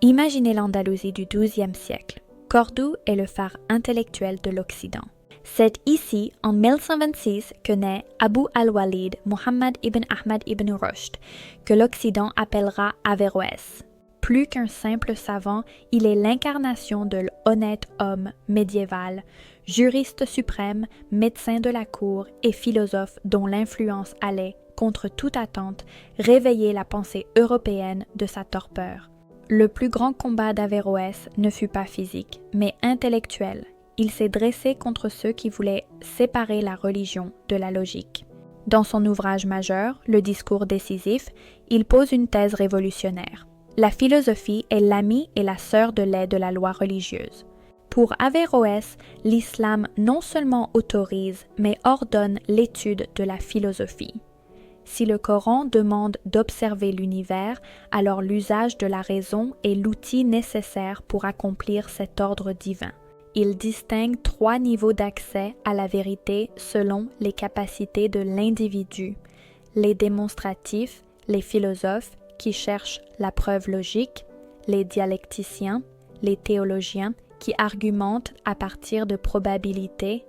Imaginez l'Andalousie du XIIe siècle. Cordoue est le phare intellectuel de l'Occident. C'est ici, en 1126, que naît Abu al-Walid Muhammad ibn Ahmad ibn Rushd, que l'Occident appellera Averroès. Plus qu'un simple savant, il est l'incarnation de l'honnête homme médiéval, juriste suprême, médecin de la cour et philosophe dont l'influence allait, contre toute attente, réveiller la pensée européenne de sa torpeur. Le plus grand combat d'Averroès ne fut pas physique, mais intellectuel. Il s'est dressé contre ceux qui voulaient séparer la religion de la logique. Dans son ouvrage majeur, Le discours décisif, il pose une thèse révolutionnaire. La philosophie est l'amie et la sœur de lait de la loi religieuse. Pour Averroès, l'islam non seulement autorise, mais ordonne l'étude de la philosophie. Si le Coran demande d'observer l'univers, alors l'usage de la raison est l'outil nécessaire pour accomplir cet ordre divin. Il distingue 3 niveaux d'accès à la vérité selon les capacités de l'individu: les démonstratifs, les philosophes qui cherchent la preuve logique, les dialecticiens, les théologiens qui argumentent à partir de probabilités,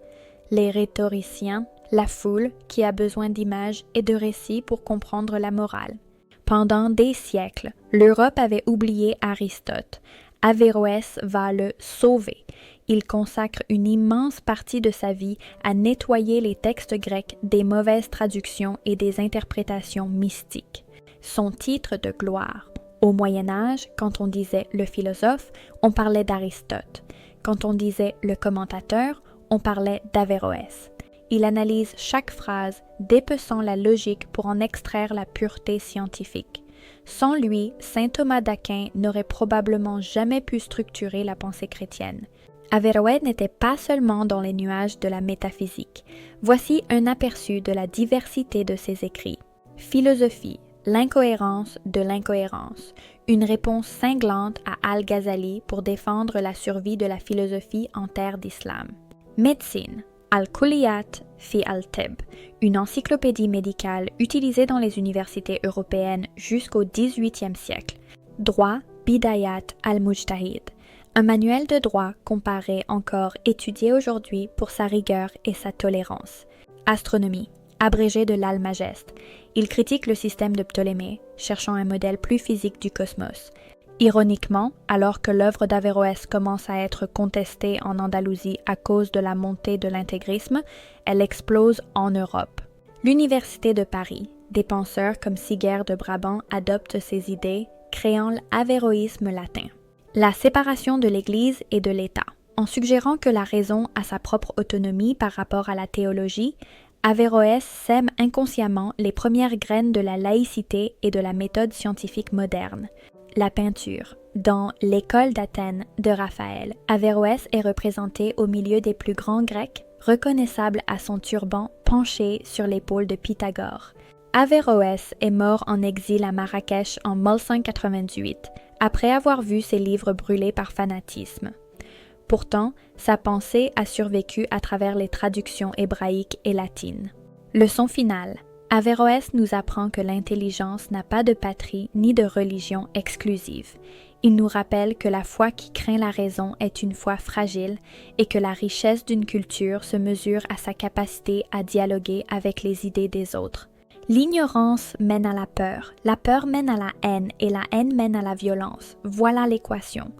les rhétoriciens, la foule qui a besoin d'images et de récits pour comprendre la morale. Pendant des siècles, l'Europe avait oublié Aristote. Averroès va le sauver. Il consacre une immense partie de sa vie à nettoyer les textes grecs des mauvaises traductions et des interprétations mystiques. Son titre de gloire. Au Moyen Âge, quand on disait le philosophe, on parlait d'Aristote. Quand on disait le commentateur, on parlait d'Averroès. Il analyse chaque phrase, dépeçant la logique pour en extraire la pureté scientifique. Sans lui, saint Thomas d'Aquin n'aurait probablement jamais pu structurer la pensée chrétienne. Averroès n'était pas seulement dans les nuages de la métaphysique. Voici un aperçu de la diversité de ses écrits. Philosophie, l'incohérence de l'incohérence. Une réponse cinglante à Al-Ghazali pour défendre la survie de la philosophie en terre d'islam. Médecine. Al-Kulliyat fi al-Tibb, une encyclopédie médicale utilisée dans les universités européennes jusqu'au XVIIIe siècle. Droit, Bidayat al-Mujtahid, un manuel de droit comparé encore étudié aujourd'hui pour sa rigueur et sa tolérance. Astronomie, abrégé de l'Almageste. Il critique le système de Ptolémée, cherchant un modèle plus physique du cosmos. Ironiquement, alors que l'œuvre d'Averroès commence à être contestée en Andalousie à cause de la montée de l'intégrisme, elle explose en Europe. L'Université de Paris, des penseurs comme Siguer de Brabant adoptent ces idées, créant l'avéroïsme latin. La séparation de l'Église et de l'État. En suggérant que la raison a sa propre autonomie par rapport à la théologie, Averroès sème inconsciemment les premières graines de la laïcité et de la méthode scientifique moderne. La peinture. Dans l'École d'Athènes de Raphaël, Averroès est représenté au milieu des plus grands Grecs, reconnaissable à son turban penché sur l'épaule de Pythagore. Averroès est mort en exil à Marrakech en 1198, après avoir vu ses livres brûlés par fanatisme. Pourtant, sa pensée a survécu à travers les traductions hébraïques et latines. Leçon finale. Averroès nous apprend que l'intelligence n'a pas de patrie ni de religion exclusive. Il nous rappelle que la foi qui craint la raison est une foi fragile et que la richesse d'une culture se mesure à sa capacité à dialoguer avec les idées des autres. L'ignorance mène à la peur mène à la haine et la haine mène à la violence. Voilà l'équation.